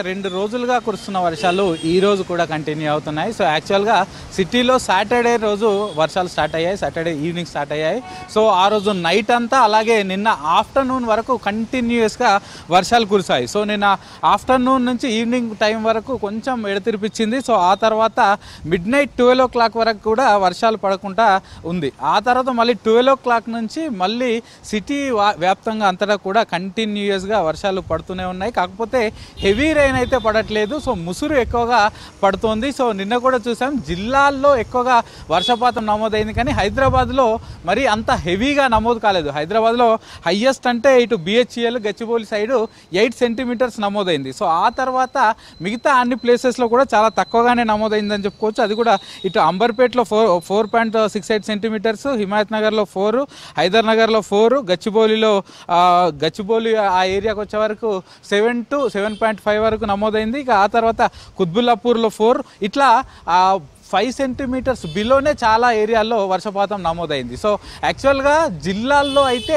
2 రోజులుగా కురుస్తున్న వర్షాలు ఈ రోజు కూడా కంటిన్యూ అవుతున్నాయి. సో యాక్చువల్గా సిటీలో సాటర్డే రోజు వర్షాలు స్టార్ట్ అయ్యాయి, సాటర్డే ఈవినింగ్ స్టార్ట్ అయ్యాయి. సో ఆ రోజు నైట్ అంతా అలాగే నిన్న ఆఫ్టర్నూన్ వరకు కంటిన్యూస్గా వర్షాలు కురిశాయి. సో నిన్న ఆఫ్టర్నూన్ నుంచి ఈవినింగ్ టైం వరకు కొంచెం ఎడతెరిపించింది. సో ఆ తర్వాత మిడ్ నైట్ 12 o'clock వరకు కూడా వర్షాలు పడకుండా ఉంది. ఆ తర్వాత మళ్ళీ 12 o'clock నుంచి మళ్ళీ సిటీ వ్యాప్తంగా అంతటా కూడా కంటిన్యూస్గా వర్షాలు పడుతూనే ఉన్నాయి. కాకపోతే హెవీ రైన్ అయితే పడట్లేదు. సో ముసురు ఎక్కువగా పడుతోంది. సో నిన్న కూడా చూసాం జిల్లాల్లో ఎక్కువగా వర్షపాతం నమోదైంది, కానీ హైదరాబాద్లో మరి అంత హెవీగా నమోదు కాలేదు. హైదరాబాద్లో హయ్యెస్ట్ అంటే ఇటు బిహెచ్ఎల్ గచ్చిబౌలి సైడు 8 centimeters నమోదైంది. సో ఆ తర్వాత మిగతా అన్ని ప్లేసెస్లో కూడా చాలా తక్కువగానే నమోదైందని చెప్పుకోవచ్చు. అది కూడా ఇటు అంబర్పేటలో 4.68 centimeters, హిమాయత్ నగర్లో 4, హైదర్ నగర్లో 4, గచ్చిబౌలి ఆ ఏరియాకి వచ్చే వరకు 7 to 7.5 వరకు నమోదైంది. ఇక ఆ తర్వాత కుత్బుల్లాపూర్లో 4, ఇట్లా 5 centimeters బిలోనే చాలా ఏరియాల్లో వర్షపాతం నమోదైంది. సో యాక్చువల్గా జిల్లాల్లో అయితే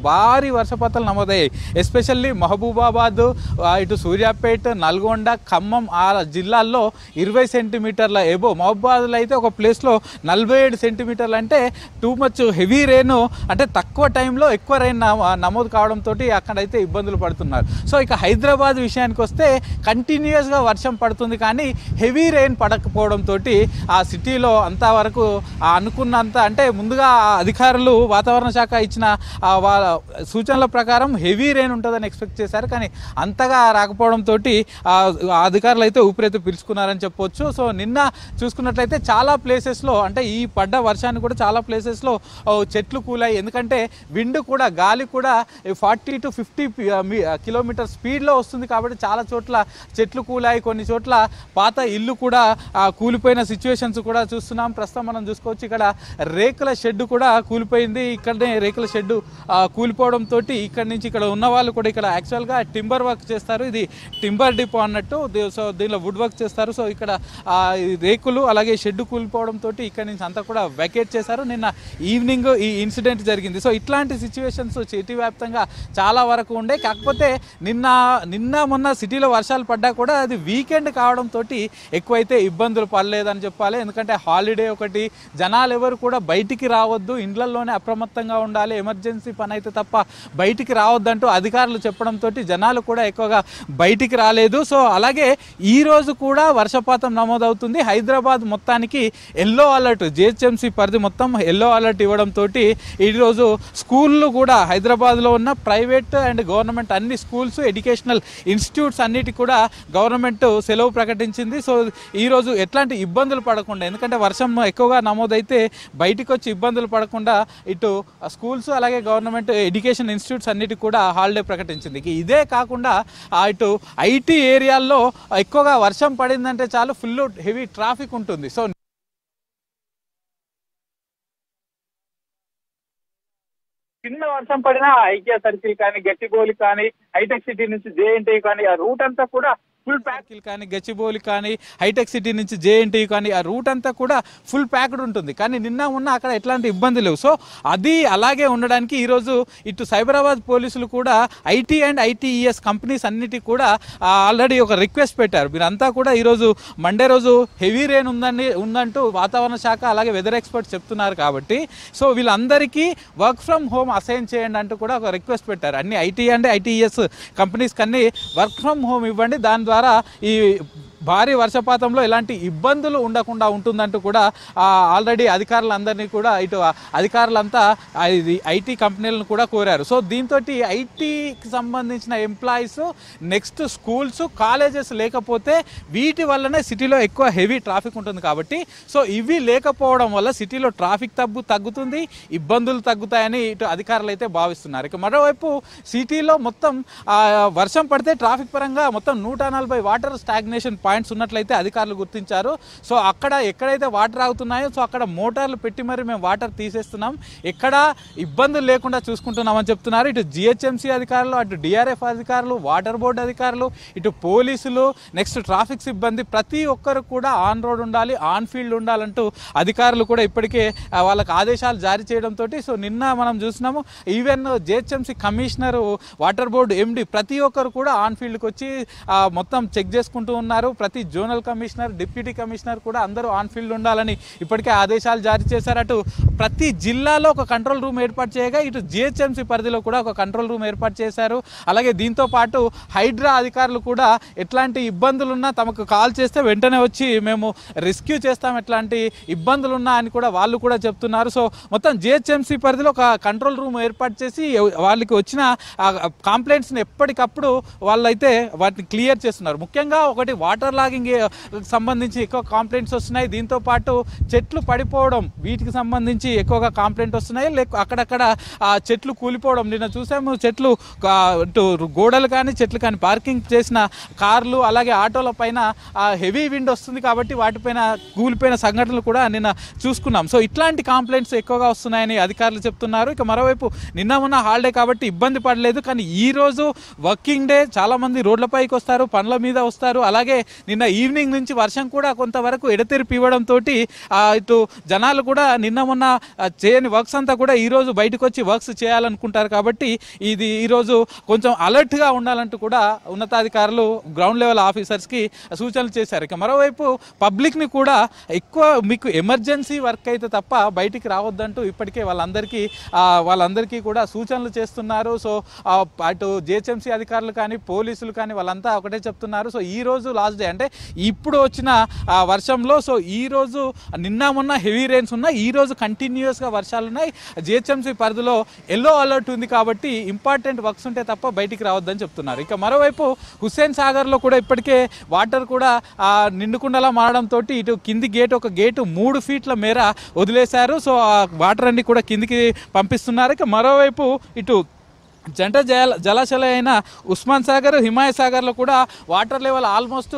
భారీ వర్షపాతాలు నమోదయ్యాయి. ఎస్పెషల్లీ మహబూబాబాద్, ఇటు సూర్యాపేట, నల్గొండ, ఖమ్మం ఆ జిల్లాల్లో 20 centimeters ఎబో. మహబూబాబాద్లో అయితే ఒక ప్లేస్లో 47 centimeters, అంటే టూ మచ్ హెవీ రెయిన్, అంటే తక్కువ టైంలో ఎక్కువ రెయిన్ నమోదు కావడంతో అక్కడైతే ఇబ్బందులు పడుతున్నారు. సో ఇక హైదరాబాద్ విషయానికి వస్తే కంటిన్యూస్గా వర్షం పడుతుంది, కానీ హెవీ రెయిన్ పడకపోవడంతో ఆ సిటీలో అంతవరకు అనుకున్నంత, అంటే ముందుగా అధికారులు వాతావరణ శాఖ ఇచ్చిన సూచనల ప్రకారం హెవీ రెయిన్ ఉంటుందని ఎక్స్పెక్ట్ చేశారు, కానీ అంతగా రాకపోవడంతో అధికారులు అయితే ఊపిరైతే పిలుచుకున్నారని చెప్పొచ్చు. సో నిన్న చూసుకున్నట్లయితే చాలా ప్లేసెస్లో, అంటే ఈ పడ్డ వర్షాన్ని కూడా చాలా ప్లేసెస్లో చెట్లు కూలాయి. ఎందుకంటే విండ్ కూడా, గాలి కూడా 40 to 50 kilometers స్పీడ్లో వస్తుంది కాబట్టి చాలా చోట్ల చెట్లు కూలాయి. కొన్ని చోట్ల పాత ఇల్లు కూడా కూలిపోయిన సిచ్యువేషన్స్ కూడా చూస్తున్నాం. ప్రస్తుతం మనం చూసుకోవచ్చు, ఇక్కడ రేకుల షెడ్ కూడా కూలిపోయింది. ఇక్కడనే రేకుల షెడ్ కూలిపోవడంతో ఇక్కడి నుంచి ఇక్కడ ఉన్న వాళ్ళు కూడా, ఇక్కడ యాక్చువల్గా టింబర్ వర్క్ చేస్తారు, ఇది టింబర్ డిపో అన్నట్టు. సో దీనిలో వుడ్ వర్క్ చేస్తారు. సో ఇక్కడ రేకులు అలాగే షెడ్ కూలిపోవడంతో ఇక్కడ నుంచి అంతా కూడా వెకేట్ చేశారు. నిన్న ఈవినింగ్ ఈ ఇన్సిడెంట్ జరిగింది. సో ఇట్లాంటి సిచ్యువేషన్స్ సిటీ వ్యాప్తంగా చాలా వరకు ఉండే. కాకపోతే నిన్న మొన్న సిటీలో వర్షాలు పడ్డా కూడా అది వీకెండ్ కావడంతో ఎక్కువైతే ఇబ్బందులు పడలేదని చెప్పాలి. ఎందుకంటే హాలిడే ఒకటి, జనాలు ఎవరు కూడా బయటికి రావద్దు, ఇండ్లలోనే అప్రమత్తంగా ఉండాలి, ఎమర్జెన్సీ పని అయితే తప్ప బయటికి రావద్దంటూ అధికారులు చెప్పడంతో జనాలు కూడా ఎక్కువగా బయటికి రాలేదు. సో అలాగే ఈరోజు కూడా వర్షపాతం నమోదవుతుంది. హైదరాబాద్ మొత్తానికి ఎల్లో అలర్ట్, జిహెచ్ఎంసీ పరిధి మొత్తం ఎల్లో అలర్ట్ ఇవ్వడంతో ఈరోజు స్కూళ్ళు కూడా, హైదరాబాద్లో ఉన్న ప్రైవేట్ అండ్ గవర్నమెంట్ అన్ని స్కూల్స్, ఎడ్యుకేషనల్ ఇన్స్టిట్యూట్స్ అన్నిటికీ కూడా గవర్నమెంట్ సెలవు ప్రకటించింది. సో ఈరోజు ఎట్లాంటి ఇబ్బందులు పడకుండా, ఎందుకంటే వర్షం ఎక్కువగా నమోదైతే బయటికి వచ్చి ఇబ్బందులు పడకుండా ఇటు స్కూల్స్ అలాగే గవర్నమెంట్ ఎడ్యుకేషన్ ఇన్స్టిట్యూట్స్ అన్నిటికీ కూడా హాలిడే ప్రకటించింది. ఇదే కాకుండా ఇటు ఐటీ ఏరియాల్లో ఎక్కువగా వర్షం పడిందంటే చాలు ఫుల్ హెవీ ట్రాఫిక్ ఉంటుంది. సో చిన్న వర్షం పడినా ఐకియా సర్కిల్ కానీ, గచ్చిబౌలి కానీ, హైటెక్ సిటీ నుంచి జేఎన్టీ కానీ ఆ రూట్ అంతా కూడా ఫుల్ ప్యాక్, కానీ గచ్చిబౌలి కానీ, హైటెక్ సిటీ నుంచి జేఎన్టీ కానీ ఆ రూట్ అంతా కూడా ఫుల్ ప్యాక్డ్ ఉంటుంది. కానీ నిన్న ఉన్న అక్కడ ఎట్లాంటి ఇబ్బంది లేవు. సో అది అలాగే ఉండడానికి ఈరోజు ఇటు సైబరాబాద్ పోలీసులు కూడా ఐటీ అండ్ ఐటీఈఎస్ కంపెనీస్ అన్నిటికీ కూడా ఆల్రెడీ ఒక రిక్వెస్ట్ పెట్టారు. మీరంతా కూడా ఈరోజు మండే రోజు హెవీ రెయిన్ ఉందంటూ వాతావరణ శాఖ అలాగే వెదర్ ఎక్స్పర్ట్స్ చెప్తున్నారు కాబట్టి, సో వీళ్ళందరికీ వర్క్ ఫ్రమ్ హోమ్ అసైన్ చేయండి అంటూ కూడా ఒక రిక్వెస్ట్ పెట్టారు. అన్ని ఐటీ అండ్ ఐటీఈఎస్ కంపెనీస్కి అన్ని వర్క్ ఫ్రమ్ హోమ్ ఇవ్వండి, దాని ద్వారా ఈ భారీ వర్షపాతంలో ఎలాంటి ఇబ్బందులు ఉండకుండా ఉంటుందంటూ కూడా ఆల్రెడీ అధికారులందరినీ కూడా, ఇటు అధికారులంతా ఐటీ కంపెనీలను కూడా కోరారు. సో దీంతో ఐటీకి సంబంధించిన ఎంప్లాయీస్, నెక్స్ట్ స్కూల్స్, కాలేజెస్ లేకపోతే వీటి వల్లనే సిటీలో ఎక్కువ హెవీ ట్రాఫిక్ ఉంటుంది కాబట్టి, సో ఇవి లేకపోవడం వల్ల సిటీలో ట్రాఫిక్ తగ్గుతుంది, ఇబ్బందులు తగ్గుతాయని ఇటు అధికారులు అయితే భావిస్తున్నారు. ఇక మరోవైపు సిటీలో మొత్తం వర్షం పడితే ట్రాఫిక్ పరంగా మొత్తం 140 వాటర్ స్టాగ్నేషన్ పాయింట్స్ ఉన్నట్లయితే అధికారులు గుర్తించారు. సో అక్కడ ఎక్కడైతే వాటర్ ఆగుతున్నాయో సో అక్కడ మోటార్లు పెట్టి మరి మేము వాటర్ తీసేస్తున్నాం, ఎక్కడ ఇబ్బందులు లేకుండా చూసుకుంటున్నామని చెప్తున్నారు. ఇటు జిహెచ్ఎంసీ అధికారులు, అటు డిఆర్ఎఫ్ అధికారులు, వాటర్ బోర్డు అధికారులు, ఇటు పోలీసులు, నెక్స్ట్ ట్రాఫిక్ సిబ్బంది ప్రతి ఒక్కరు కూడా ఆన్ రోడ్ ఉండాలి, ఆన్ ఫీల్డ్ ఉండాలంటూ అధికారులు కూడా ఇప్పటికే వాళ్ళకి ఆదేశాలు జారీ చేయడంతో సో నిన్న మనం చూసినాము even GHMC commissioner, water board MD ప్రతి ఒక్కరు కూడా ఆన్ ఫీల్డ్కి వచ్చి మొత్తం చెక్ చేసుకుంటూ ఉన్నారు. ప్రతి జోనల్ కమిషనర్, డిప్యూటీ కమిషనర్ కూడా అందరూ ఆన్ ఫీల్డ్ ఉండాలని ఇప్పటికే ఆదేశాలు జారీ చేశారు. అటు ప్రతి జిల్లాలో ఒక కంట్రోల్ రూమ్ ఏర్పాటు చేయగా ఇటు జిహెచ్ఎంసీ పరిధిలో కూడా ఒక కంట్రోల్ రూమ్ ఏర్పాటు చేశారు. అలాగే దీంతో పాటు హైడ్రా అధికారులు కూడా ఎట్లాంటి ఇబ్బందులున్నా తమకు కాల్ చేస్తే వెంటనే వచ్చి మేము రెస్క్యూ చేస్తాం, ఎట్లాంటి ఇబ్బందులున్నా అని కూడా వాళ్ళు కూడా చెప్తున్నారు. సో మొత్తం జిహెచ్ఎంసీ పరిధిలో ఒక కంట్రోల్ రూమ్ ఏర్పాటు చేసి వాళ్ళకి వచ్చిన కంప్లైంట్స్ని ఎప్పటికప్పుడు వాళ్ళైతే వాటిని క్లియర్ చేస్తున్నారు. ముఖ్యంగా ఒకటి వాటర్ లాగింగ్ సంబంధించి ఎక్కువ కంప్లైంట్స్ వస్తున్నాయి, దీంతో పాటు చెట్లు పడిపోవడం వీటికి సంబంధించి ఎక్కువగా కంప్లైంట్ వస్తున్నాయి. అక్కడక్కడ చెట్లు కూలిపోవడం నిన్న చూసాము, చెట్లు గోడలు కానీ చెట్లు కానీ పార్కింగ్ చేసిన కార్లు అలాగే ఆటోల పైన హెవీ విండ్ వస్తుంది కాబట్టి వాటిపైన కూలిపోయిన సంఘటనలు కూడా నిన్న చూసుకున్నాం. సో ఇట్లాంటి కంప్లైంట్స్ ఎక్కువగా వస్తున్నాయని అధికారులు చెప్తున్నారు. ఇక మరోవైపు నిన్న ఉన్న హాలిడే కాబట్టి ఇబ్బంది పడలేదు, కానీ ఈ రోజు వర్కింగ్ డే, చాలా మంది రోడ్లపైకి వస్తారు, పనుల మీద వస్తారు. అలాగే నిన్న ఈవినింగ్ నుంచి వర్షం కూడా కొంతవరకు ఎడతెరిపి ఇవ్వడంతో ఇటు జనాలు కూడా నిన్న మొన్న చేయని వర్క్స్ అంతా కూడా ఈరోజు బయటకు వచ్చి వర్క్స్ చేయాలనుకుంటారు కాబట్టి ఇది ఈరోజు కొంచెం అలర్ట్గా ఉండాలంటూ కూడా ఉన్నతాధికారులు గ్రౌండ్ లెవెల్ ఆఫీసర్స్కి సూచనలు చేశారు. ఇక మరోవైపు పబ్లిక్ని కూడా ఎక్కువ మీకు ఎమర్జెన్సీ వర్క్ అయితే తప్ప బయటికి రావద్దంటూ ఇప్పటికే వాళ్ళందరికీ కూడా సూచనలు చేస్తున్నారు. సో అటు జిహెచ్ఎంసీ అధికారులు కానీ పోలీసులు కానీ వాళ్ళంతా ఒకటే చెప్తున్నారు. సో ఈ రోజు లాస్ట్ డే అంటే ఇప్పుడు వచ్చిన వర్షంలో సో ఈ రోజు నిన్న మొన్న హెవీ రెయిన్స్ ఉన్నాయి, ఈ రోజు కంటిన్యూస్గా వర్షాలు ఉన్నాయి. జిహెచ్ఎంసీ పరిధిలో ఎల్లో అలర్ట్ ఉంది కాబట్టి ఇంపార్టెంట్ వర్క్స్ ఉంటే తప్ప బయటికి రావద్దని చెప్తున్నారు. ఇక మరోవైపు హుస్సేన్ సాగర్లో కూడా ఇప్పటికే వాటర్ కూడా నిండుకుండలా మారడంతో ఇటు కింది ఒక గేటు 3 ఫీట్ల మేర వదిలేశారు. సో ఆ వాటర్ అన్ని కూడా కిందికి పంపిస్తున్నారు. ఇక మరోవైపు ఇటు జంట జలాశయాలు అయిన ఉస్మాన్ సాగర్, హిమాయత్ సాగర్లో కూడా వాటర్ లెవెల్ ఆల్మోస్ట్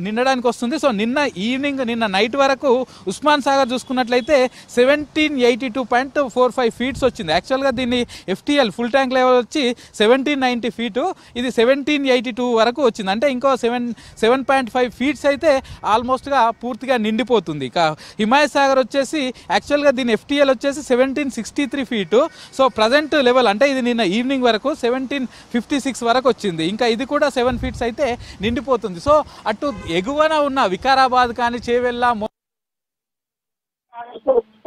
నిండడానికి వస్తుంది. సో నిన్న నైట్ వరకు ఉస్మాన్ సాగర్ చూసుకున్నట్లయితే 1782.45 ఫీట్స్ వచ్చింది. యాక్చువల్గా దీన్ని FTL ఫుల్ ట్యాంక్ లెవెల్ వచ్చి 1790 ఫీటు, ఇది 1782 వరకు వచ్చింది. అంటే ఇంకో 7.5 ఫీట్స్ అయితే ఆల్మోస్ట్గా పూర్తిగా నిండిపోతుంది. ఇక హిమాయత్ సాగర్ వచ్చేసి యాక్చువల్గా దీని FTL వచ్చేసి 1763 ఫీటు. సో ప్రజెంట్ లెవెల్ అంటే ఇది నిన్న ఈవినింగ్ వరకు 1756 వరకు వచ్చింది. ఇంకా ఇది కూడా 7 ఫీట్స్ అయితే నిండిపోతుంది. సో అటు ఎగువన ఉన్న వికారాబాద్ కానీ చేవెళ్ళ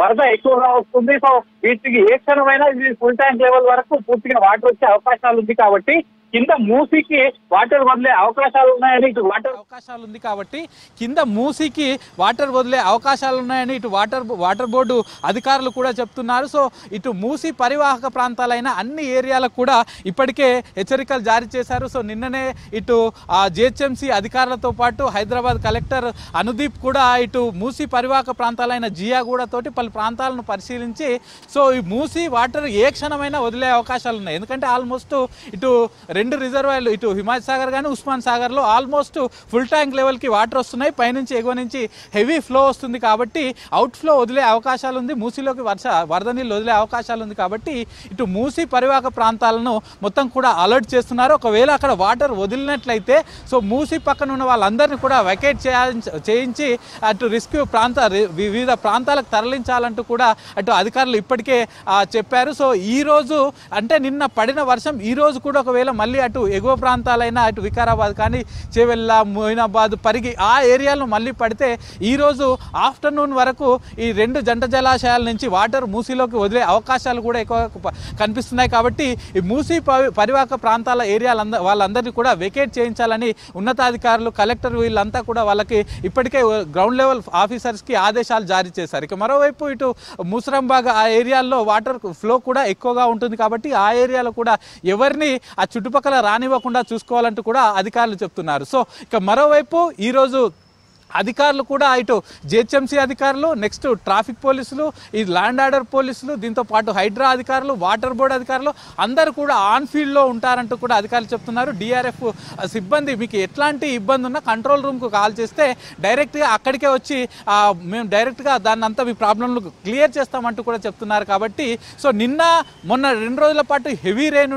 వరద ఎక్కువగా వస్తుంది. సో వీటికి ఏ క్షణమైనా ఇది ఫుల్ ట్యాంక్ లెవెల్ వరకు పూర్తిగా వాటర్ వచ్చే అవకాశాలు ఉంది కాబట్టి కింద మూసికి వాటర్ వదిలే అవకాశాలు ఉన్నాయని ఇటు వాటర్ వదిలే అవకాశాలు ఉన్నాయని ఇటు వాటర్ బోర్డు అధికారులు కూడా చెప్తున్నారు. సో ఇటు మూసి పరివాహక ప్రాంతాలైన అన్ని ఏరియాలకు కూడా ఇప్పటికే హెచ్చరికలు జారీ చేశారు. సో నిన్ననే ఇటు జిహెచ్ఎంసీ అధికారులతో పాటు హైదరాబాద్ కలెక్టర్ అనుదీప్ కూడా ఇటు మూసి పరివాహక ప్రాంతాలైన జియాగూడ తోటి పలు ప్రాంతాలను పరిశీలించి సో ఈ మూసి వాటర్ ఏ క్షణమైనా వదిలే అవకాశాలు ఉన్నాయి. ఎందుకంటే ఆల్మోస్ట్ ఇటు 2 రిజర్వాయర్లు ఇటు హిమాయత్ సాగర్ కానీ ఉస్మాన్ సాగర్లో ఆల్మోస్ట్ ఫుల్ ట్యాంక్ లెవెల్కి వాటర్ వస్తున్నాయి, పైనుంచి ఎగువ నుంచి హెవీ ఫ్లో వస్తుంది కాబట్టి అవుట్ ఫ్లో వదిలే అవకాశాలు ఉంది, మూసీలోకి వరద నీళ్ళు వదిలే అవకాశాలు ఉంది కాబట్టి ఇటు మూసీ పరివాహక ప్రాంతాలను మొత్తం కూడా అలర్ట్ చేస్తున్నారు. ఒకవేళ అక్కడ వాటర్ వదిలినట్లయితే సో మూసీ పక్కన ఉన్న వాళ్ళందరినీ కూడా వెకేట్ చేయించి అటు వివిధ ప్రాంతాలకు తరలించాలంటూ కూడా అటు అధికారులు ఇప్పటికే చెప్పారు. సో ఈ రోజు అంటే నిన్న పడిన వర్షం ఈ రోజు కూడా ఒకవేళ మళ్ళీ అటు ఎగువ ప్రాంతాలైన అటు వికారాబాద్ కానీ చేవెళ్ళ, మొయినాబాద్, పరిగి ఆ ఏరియాలను మళ్ళీ పడితే ఈరోజు ఆఫ్టర్నూన్ వరకు ఈ 2 జంట జలాశయాల నుంచి వాటర్ మూసీలోకి వదిలే అవకాశాలు కూడా ఎక్కువ కనిపిస్తున్నాయి. కాబట్టి ఈ మూసీ పరివాహక ప్రాంతాల వాళ్ళందరినీ కూడా వెకేట్ చేయించాలని ఉన్నతాధికారులు, కలెక్టర్ వీళ్ళంతా కూడా వాళ్ళకి ఇప్పటికే గ్రౌండ్ లెవెల్ ఆఫీసర్స్కి ఆదేశాలు జారీ చేశారు. ఇక మరోవైపు ఇటు ముసరంబాగ్ ఆ ఏరియాల్లో వాటర్ ఫ్లో కూడా ఎక్కువగా ఉంటుంది కాబట్టి ఆ ఏరియాలో కూడా ఎవరిని ఆ చుట్టుపక్కల రానివ్వకుండా చూసుకోవాలంటూ కూడా అధికారులు చెప్తున్నారు. సో ఇక మరోవైపు ఈరోజు అధికారులు కూడా ఇటు జిహెచ్ఎంసీ అధికారులు, నెక్స్ట్ ట్రాఫిక్ పోలీసులు, ఈ ల్యాండ్ ఆర్డర్ పోలీసులు, దీంతో పాటు హైడ్రా అధికారులు, వాటర్ బోర్డు అధికారులు అందరూ కూడా ఆన్ ఫీల్డ్లో ఉంటారంటూ కూడా అధికారులు చెప్తున్నారు. డిఆర్ఎఫ్ సిబ్బంది మీకు ఎట్లాంటి ఇబ్బంది ఉన్నా కంట్రోల్ రూమ్కు కాల్ చేస్తే డైరెక్ట్గా అక్కడికే వచ్చి మేము డైరెక్ట్గా దాన్ని అంతా మీ ప్రాబ్లంలు క్లియర్ చేస్తామంటూ కూడా చెప్తున్నారు. కాబట్టి సో నిన్న మొన్న 2 రోజుల పాటు హెవీ రెయిన్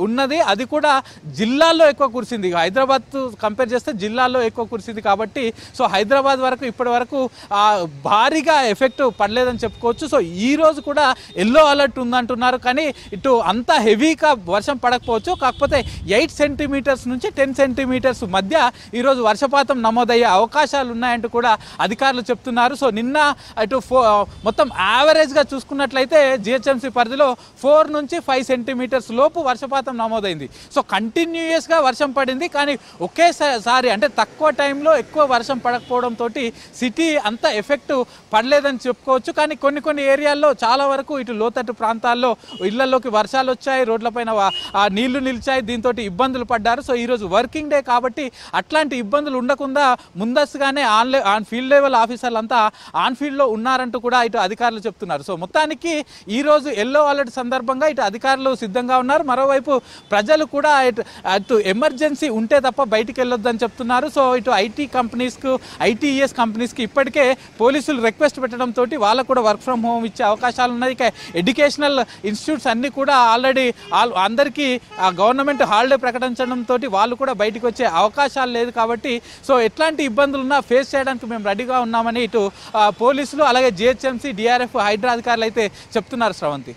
ఉన్నది. అది కూడా జిల్లాల్లో ఎక్కువ కురిసింది. హైదరాబాద్ కంపేర్ చేస్తే జిల్లాల్లో ఎక్కువ కురిసింది. కాబట్టి సో హైదరాబాద్ వరకు ఇప్పటి వరకు భారీగా ఎఫెక్ట్ పడలేదని చెప్పుకోవచ్చు. సో ఈ రోజు కూడా ఎల్లో అలర్ట్ ఉందంటున్నారు. కానీ ఇటు అంత హెవీగా వర్షం పడకపోవచ్చు. కాకపోతే 8 సెంటీమీటర్స్ నుంచి 10 సెంటీమీటర్స్ మధ్య ఈరోజు వర్షపాతం నమోదయ్యే అవకాశాలు ఉన్నాయంటూ కూడా అధికారులు చెప్తున్నారు. సో నిన్న ఇటు మొత్తం యావరేజ్గా చూసుకున్నట్లయితే జిహెచ్ఎంసీ పరిధిలో 4 నుంచి 5 సెంటీమీటర్స్ లోపు వర్షపాతం నమోదైంది. సో కంటిన్యూయస్గా వర్షం పడింది. కానీ ఒకేసారి అంటే తక్కువ టైంలో ఎక్కువ వర్షం పడకపోవడంతో సిటీ అంత ఎఫెక్ట్ పడలేదని చెప్పుకోవచ్చు. కానీ కొన్ని ఏరియాల్లో చాలా వరకు ఇటు లోతట్టు ప్రాంతాల్లో ఇళ్లలోకి వర్షాలు వచ్చాయి, రోడ్లపైన నీళ్లు నిలిచాయి, దీంతో ఇబ్బందులు పడ్డారు. సో ఈరోజు వర్కింగ్ డే కాబట్టి అట్లాంటి ఇబ్బందులు ఉండకుండా ముందస్తుగానే ఆన్ ఫీల్డ్ లెవెల్ ఆఫీసర్లు అంతా ఆన్ ఫీల్డ్లో ఉన్నారంటూ కూడా ఇటు అధికారులు చెప్తున్నారు. సో మొత్తానికి ఈరోజు ఎల్లో అలర్ట్ సందర్భంగా ఇటు అధికారులు సిద్ధంగా ఉన్నారు. మరోవైపు ప్రజలు కూడా ఇటు ఎమర్జెన్సీ ఉంటే తప్ప బయటికి వెళ్ళొద్దని చెప్తున్నారు. సో ఇటు ఐటీ కంపెనీస్కు, ఐటీఈఎస్ కంపెనీస్కి ఇప్పటికే పోలీసులు రిక్వెస్ట్ పెట్టడంతో వాళ్ళకు కూడా వర్క్ ఫ్రమ్ హోమ్ ఇచ్చే అవకాశాలు ఉన్నాయి. ఇక ఎడ్యుకేషనల్ ఇన్స్టిట్యూట్స్ అన్నీ కూడా ఆల్రెడీ అందరికీ గవర్నమెంట్ హాలిడే ప్రకటించడంతో వాళ్ళు కూడా బయటకు వచ్చే అవకాశాలు లేదు. కాబట్టి సో ఎట్లాంటి ఇబ్బందులు ఉన్నా ఫేస్ చేయడానికి మేము రెడీగా ఉన్నామని ఇటు పోలీసులు అలాగే జిహెచ్ఎంసీ, డిఆర్ఎఫ్, హైడ్రా అధికారులు అయితే చెప్తున్నారు. శ్రవంతి.